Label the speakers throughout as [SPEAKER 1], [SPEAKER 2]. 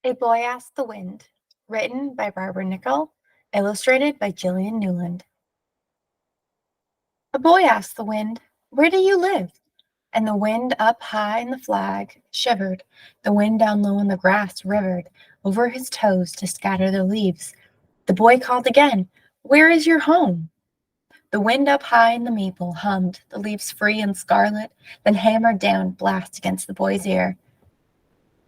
[SPEAKER 1] A Boy Asked the Wind, written by Barbara Nickel, illustrated by Gillian Newland. A boy asked the wind, "Where do you live?" And the wind up high in the flag shivered, the wind down low in the grass rivered over his toes to scatter the leaves. The boy called again, "Where is your home?" The wind up high in the maple hummed, the leaves free and scarlet, then hammered down blast against the boy's ear.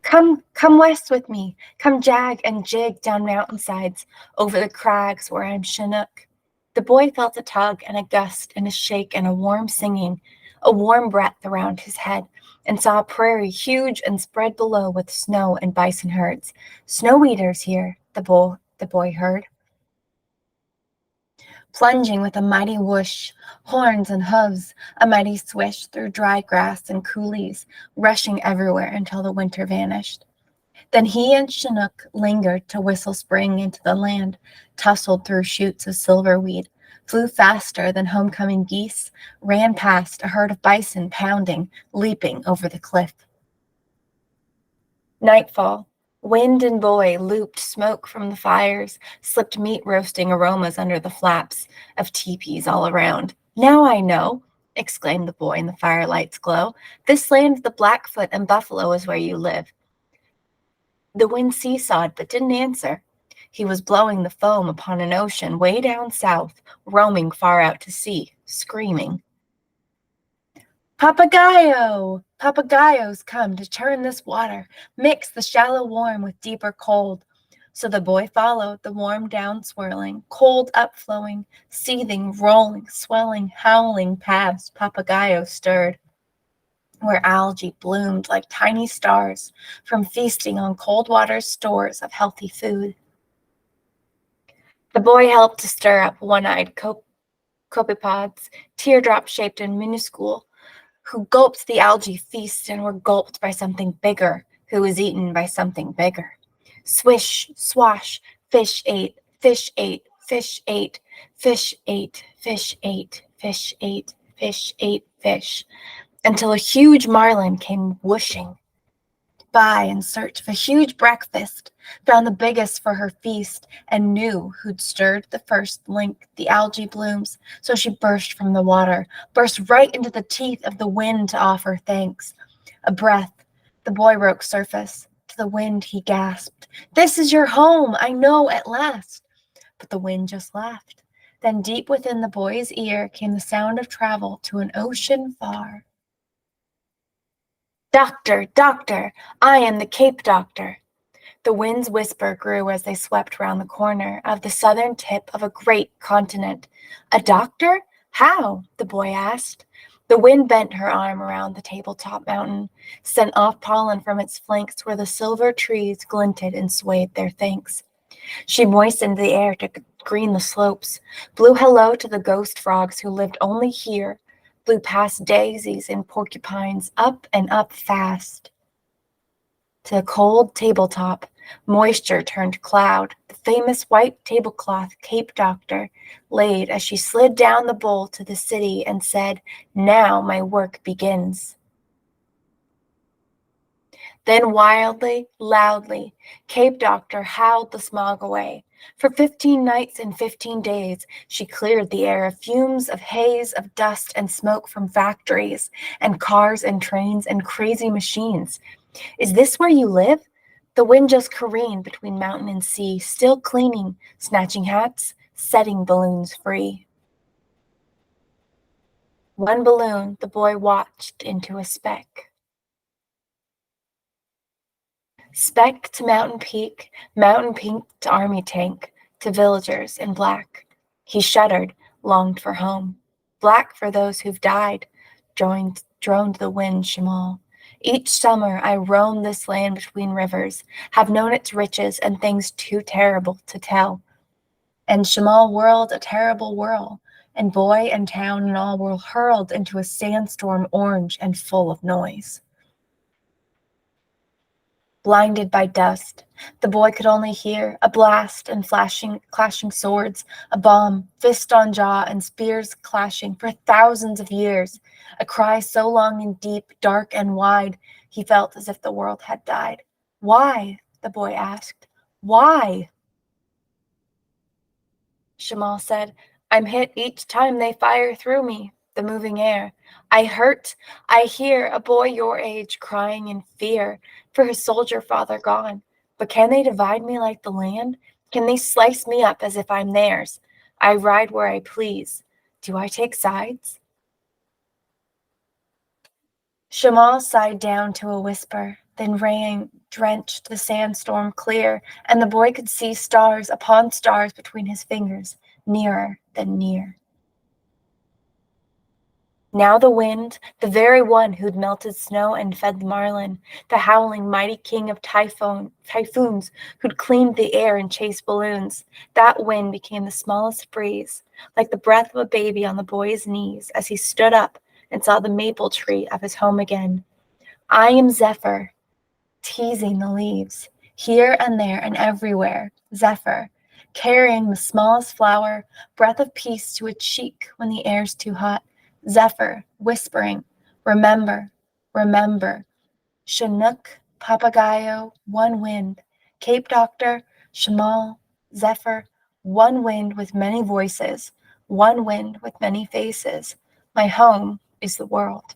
[SPEAKER 1] Come west with me, come jag and jig down mountainsides, over the crags where I'm Chinook. The boy felt a tug and a gust and a shake and a warm singing, a warm breath around his head, and saw a prairie huge and spread below with snow and bison herds. Snow eaters here, the boy heard. Plunging with a mighty whoosh, horns and hooves, a mighty swish through dry grass and coulees, rushing everywhere until the winter vanished. Then he and Chinook lingered to whistle spring into the land, tussled through shoots of silverweed, flew faster than homecoming geese, ran past a herd of bison pounding, leaping over the cliff. Nightfall. Wind and boy looped smoke from the fires, slipped meat roasting aromas under the flaps of teepees all around. "Now I know," exclaimed the boy in the firelight's glow. "This land of the Blackfoot and buffalo is where you live." The wind seesawed but didn't answer. He was blowing the foam upon an ocean way down south, roaming far out to sea, screaming. "Papagayo! Papagayos come to churn this water, mix the shallow warm with deeper cold." So the boy followed the warm down swirling, cold upflowing, seething, rolling, swelling, howling paths Papagayo stirred, where algae bloomed like tiny stars from feasting on cold water's stores of healthy food. The boy helped to stir up one-eyed copepods, teardrop-shaped and minuscule, who gulped the algae feast and were gulped by something bigger, who was eaten by something bigger. Swish, swash, fish ate, fish ate, fish ate, fish ate, fish ate, fish ate, fish ate, fish, until a huge marlin came whooshing by in search of a huge breakfast, found the biggest for her feast, and knew who'd stirred the first link, the algae blooms. So she burst from the water, burst right into the teeth of the wind to offer thanks. A breath, the boy broke surface. To the wind he gasped, "This is your home, I know at last." But the wind just laughed. Then deep within the boy's ear came the sound of travel to an ocean far. "Doctor, doctor, I am the Cape Doctor." The wind's whisper grew as they swept round the corner of the southern tip of a great continent. "A doctor? How?" the boy asked. The wind bent her arm around the tabletop mountain, sent off pollen from its flanks where the silver trees glinted and swayed their thanks. She moistened the air to green the slopes, blew hello to the ghost frogs who lived only here, blew past daisies and porcupines, up and up fast. To the cold tabletop, moisture turned cloud. The famous white tablecloth Cape Doctor laid as she slid down the bowl to the city and said, "Now my work begins." Then wildly, loudly, Cape Doctor howled the smog away. For 15 nights and 15 days, she cleared the air of fumes, of haze, of dust and smoke from factories and cars and trains and crazy machines. "Is this where you live?" The wind just careened between mountain and sea, still cleaning, snatching hats, setting balloons free. One balloon, the boy watched into a speck. Speck to mountain peak to army tank, to villagers in black. He shuddered, longed for home. Black for those who've died, droned the wind Shamal. Each summer I roam this land between rivers, have known its riches and things too terrible to tell. And Shamal whirled a terrible whirl, and boy and town and all were hurled into a sandstorm orange and full of noise. Blinded by dust, the boy could only hear a blast and clashing swords, a bomb, fist on jaw, and spears clashing for thousands of years, a cry so long and deep, dark and wide, he felt as if the world had died. Why? the boy asked. Why? Shamal said, I'm hit each time they fire through me, the moving air. I hurt. I hear a boy your age crying in fear for his soldier father gone. But can they divide me like the land? Can they slice me up as if I'm theirs? I ride where I please. Do I take sides? Shamal sighed down to a whisper, then rain drenched the sandstorm clear, and the boy could see stars upon stars between his fingers, nearer than near. Now the wind, the very one who'd melted snow and fed the marlin, the howling mighty king of typhoons who'd cleaned the air and chased balloons, that wind became the smallest breeze, like the breath of a baby on the boy's knees as he stood up and saw the maple tree of his home again. I am Zephyr, teasing the leaves, here and there and everywhere, Zephyr, carrying the smallest flower, breath of peace to a cheek when the air's too hot, Zephyr, whispering, remember, remember, Chinook, Papagayo, one wind, Cape Doctor, Shamal, Zephyr, one wind with many voices, one wind with many faces. My home is the world.